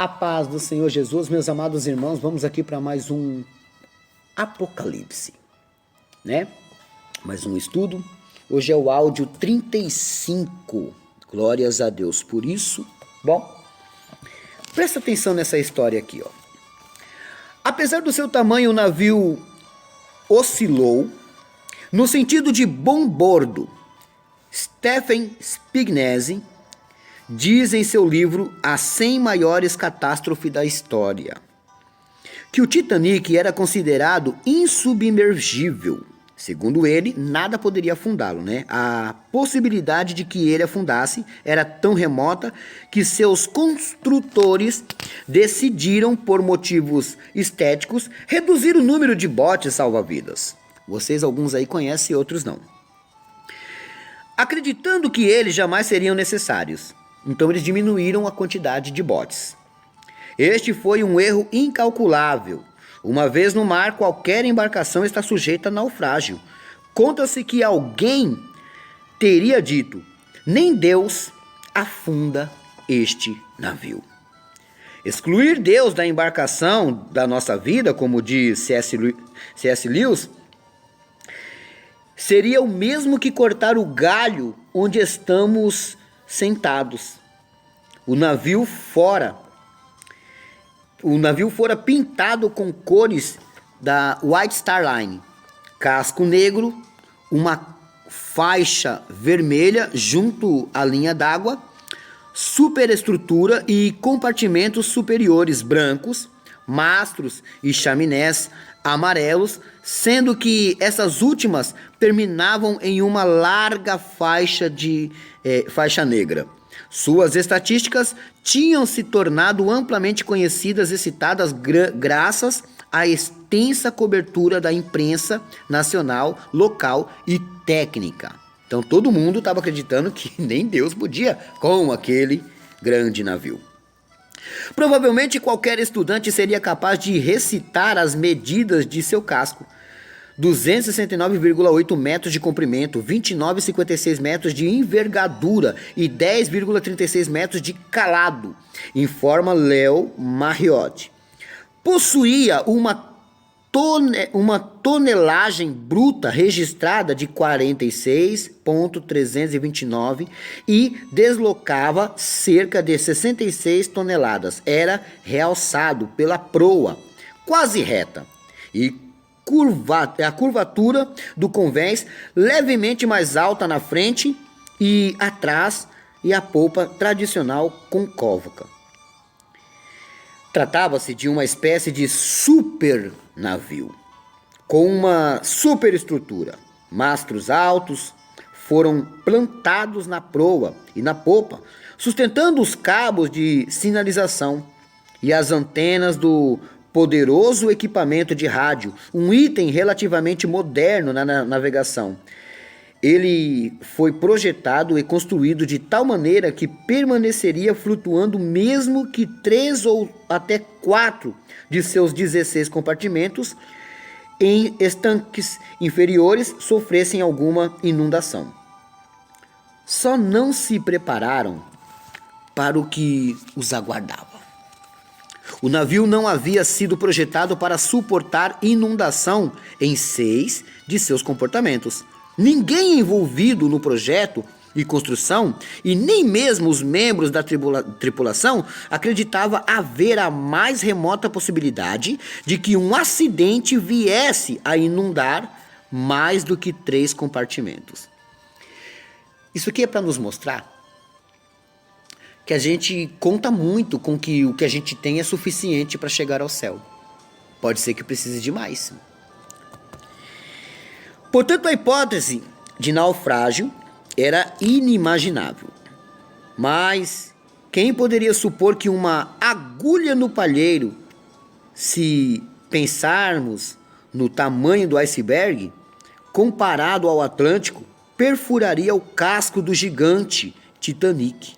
A paz do Senhor Jesus, meus amados irmãos, vamos aqui para mais um Apocalipse, né? Mais um estudo. Hoje é o áudio 35. Glórias a Deus por isso. Bom, presta atenção nessa história aqui, ó. Apesar do seu tamanho, o navio oscilou no sentido de bom bordo. Stephen Spignesi diz em seu livro As 100 Maiores Catástrofes da História que o Titanic era considerado insubmergível. Segundo ele, nada poderia afundá-lo, né? A possibilidade de que ele afundasse era tão remota que seus construtores decidiram, por motivos estéticos, reduzir o número de botes salva-vidas. Vocês, alguns aí conhecem, outros não. Acreditando que eles jamais seriam necessários, então eles diminuíram a quantidade de botes. Este foi um erro incalculável. Uma vez no mar, qualquer embarcação está sujeita a naufrágio. Conta-se que alguém teria dito: nem Deus afunda este navio. Excluir Deus da embarcação da nossa vida, como diz C.S. Lewis, seria o mesmo que cortar o galho onde estamos sentados. O navio fora pintado com cores da White Star Line. Casco negro, uma faixa vermelha junto à linha d'água, superestrutura e compartimentos superiores brancos, mastros e chaminés amarelos, sendo que essas últimas terminavam em uma larga faixa negra. Suas estatísticas tinham se tornado amplamente conhecidas e citadas graças à extensa cobertura da imprensa nacional, local e técnica. Então todo mundo estava acreditando que nem Deus podia com aquele grande navio. Provavelmente qualquer estudante seria capaz de recitar as medidas de seu casco. 269,8 metros de comprimento, 29,56 metros de envergadura e 10,36 metros de calado, informa Leo Marriott. Possuía uma tonelagem bruta registrada de 46,329 e deslocava cerca de 66 toneladas. Era realçado pela proa, quase reta, e a curvatura do convés levemente mais alta na frente e atrás, e a polpa tradicional concôvnica. Tratava-se de uma espécie de super navio, com uma superestrutura. Mastros altos foram plantados na proa e na popa, sustentando os cabos de sinalização e as antenas do poderoso equipamento de rádio, um item relativamente moderno na navegação. Ele foi projetado e construído de tal maneira que permaneceria flutuando mesmo que 3 ou até 4 de seus 16 compartimentos em estanques inferiores sofressem alguma inundação. Só não se prepararam para o que os aguardava. O navio não havia sido projetado para suportar inundação em 6 de seus compartimentos. Ninguém envolvido no projeto e construção, e nem mesmo os membros da tripulação, acreditava haver a mais remota possibilidade de que um acidente viesse a inundar mais do que 3 compartimentos. Isso aqui é para nos mostrar que a gente conta muito com que o que a gente tem é suficiente para chegar ao céu. Pode ser que precise de mais. Portanto, a hipótese de naufrágio era inimaginável. Mas quem poderia supor que uma agulha no palheiro, se pensarmos no tamanho do iceberg, comparado ao Atlântico, perfuraria o casco do gigante Titanic,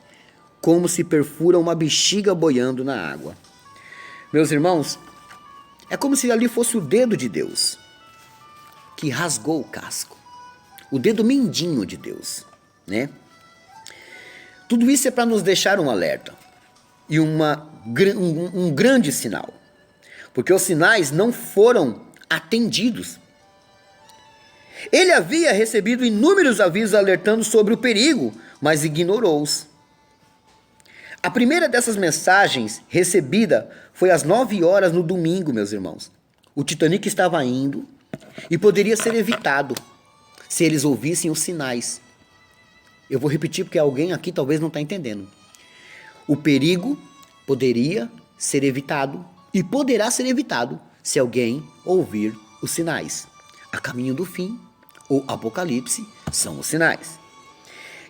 como se perfura uma bexiga boiando na água? Meus irmãos, é como se ali fosse o dedo de Deus que rasgou o casco. O dedo mindinho de Deus, né? Tudo isso é para nos deixar um alerta. e um grande sinal, porque os sinais não foram atendidos. Ele havia recebido inúmeros avisos alertando sobre o perigo, mas ignorou-os. A primeira dessas mensagens recebida foi às 9 horas no domingo, meus irmãos. O Titanic estava indo e poderia ser evitado se eles ouvissem os sinais. Eu vou repetir porque alguém aqui talvez não está entendendo. O perigo poderia ser evitado e poderá ser evitado se alguém ouvir os sinais. A caminho do fim, ou Apocalipse, são os sinais.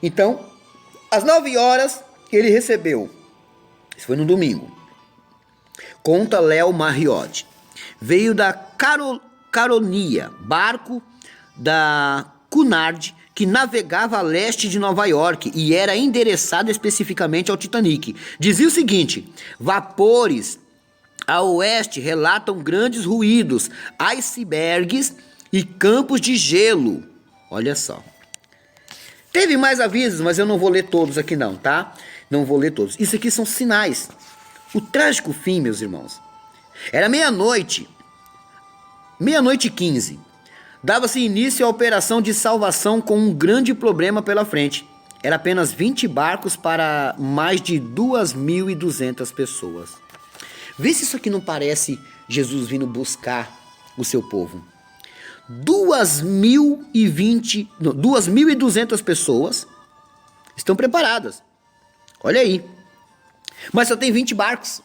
Então, às 9 horas, ele recebeu, isso foi no domingo, conta Léo Marriott, veio da Caronia, barco da Cunard, que navegava a leste de Nova York e era endereçado especificamente ao Titanic. Dizia o seguinte: vapores a oeste relatam grandes ruídos, icebergs e campos de gelo. Olha só. Teve mais avisos, mas eu não vou ler todos aqui não, tá? Não vou ler todos. Isso aqui são sinais. O trágico fim, meus irmãos. Era meia-noite. Meia-noite e 15. Dava-se início à operação de salvação com um grande problema pela frente. Era apenas 20 barcos para mais de 2.200 pessoas. Vê se isso aqui não parece Jesus vindo buscar o seu povo. 2.200 pessoas estão preparadas. Olha aí. Mas só tem 20 barcos.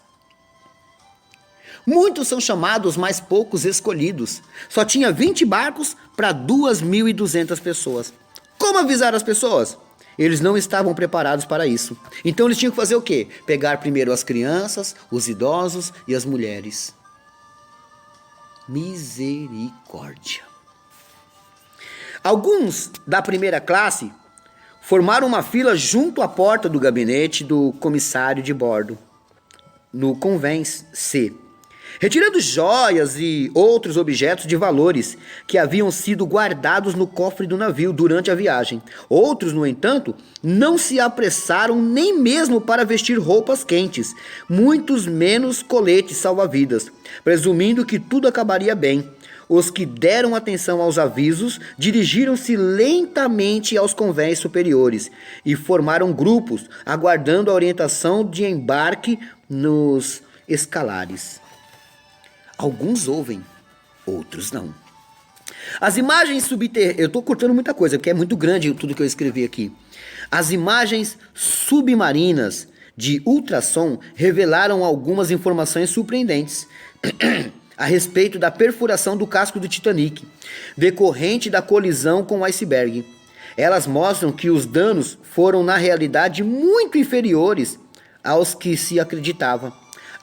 Muitos são chamados, mas poucos escolhidos. Só tinha 20 barcos para 2.200 pessoas. Como avisar as pessoas? Eles não estavam preparados para isso. Então eles tinham que fazer o quê? Pegar primeiro as crianças, os idosos e as mulheres. Misericórdia. Alguns da primeira classe formaram uma fila junto à porta do gabinete do comissário de bordo, no Convés C, retirando joias e outros objetos de valores que haviam sido guardados no cofre do navio durante a viagem. Outros, no entanto, não se apressaram nem mesmo para vestir roupas quentes, muitos menos coletes salva-vidas, presumindo que tudo acabaria bem. Os que deram atenção aos avisos dirigiram-se lentamente aos convés superiores e formaram grupos, aguardando a orientação de embarque nos escalares. Alguns ouvem, outros não. As imagens subterrâneas... Eu estou cortando muita coisa, porque é muito grande tudo que eu escrevi aqui. As imagens submarinas de ultrassom revelaram algumas informações surpreendentes a respeito da perfuração do casco do Titanic, decorrente da colisão com o iceberg. Elas mostram que os danos foram, na realidade, muito inferiores aos que se acreditava.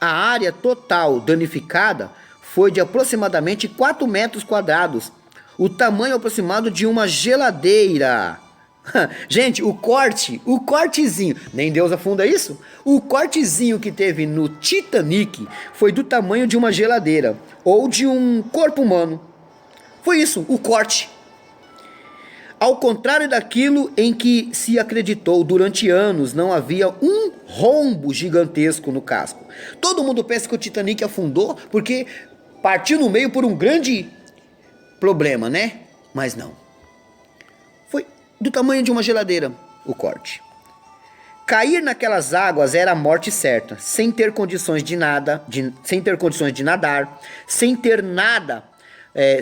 A área total danificada foi de aproximadamente 4 metros quadrados, o tamanho aproximado de uma geladeira. Gente, o cortezinho, nem Deus afunda isso? O cortezinho que teve no Titanic foi do tamanho de uma geladeira, ou de um corpo humano. Foi isso, o corte. Ao contrário daquilo em que se acreditou durante anos, não havia um rombo gigantesco no casco. Todo mundo pensa que o Titanic afundou porque partiu no meio por um grande problema, né? Mas não. Foi do tamanho de uma geladeira o corte. Cair naquelas águas era a morte certa, sem ter condições de nadar, sem ter nada,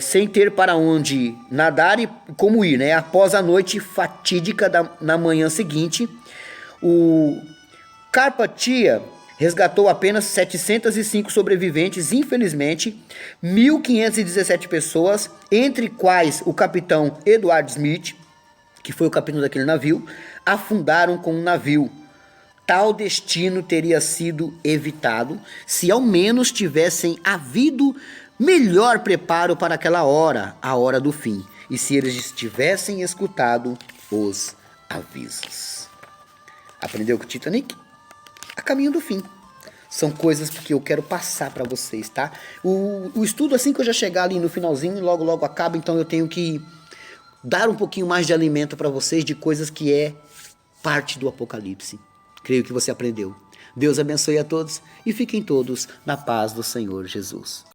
sem ter para onde nadar e como ir, né? Após a noite fatídica na manhã seguinte, o Carpathia resgatou apenas 705 sobreviventes, infelizmente, 1.517 pessoas, entre quais o capitão Edward Smith, que foi o capitão daquele navio, afundaram com um navio. Tal destino teria sido evitado se ao menos tivessem havido melhor preparo para aquela hora, a hora do fim, e se eles tivessem escutado os avisos. Aprendeu com o Titanic? A caminho do fim. São coisas que eu quero passar para vocês, tá? O estudo, assim que eu já chegar ali no finalzinho, logo acaba, então eu tenho que dar um pouquinho mais de alimento para vocês de coisas que é parte do Apocalipse. Creio que você aprendeu. Deus abençoe a todos e fiquem todos na paz do Senhor Jesus.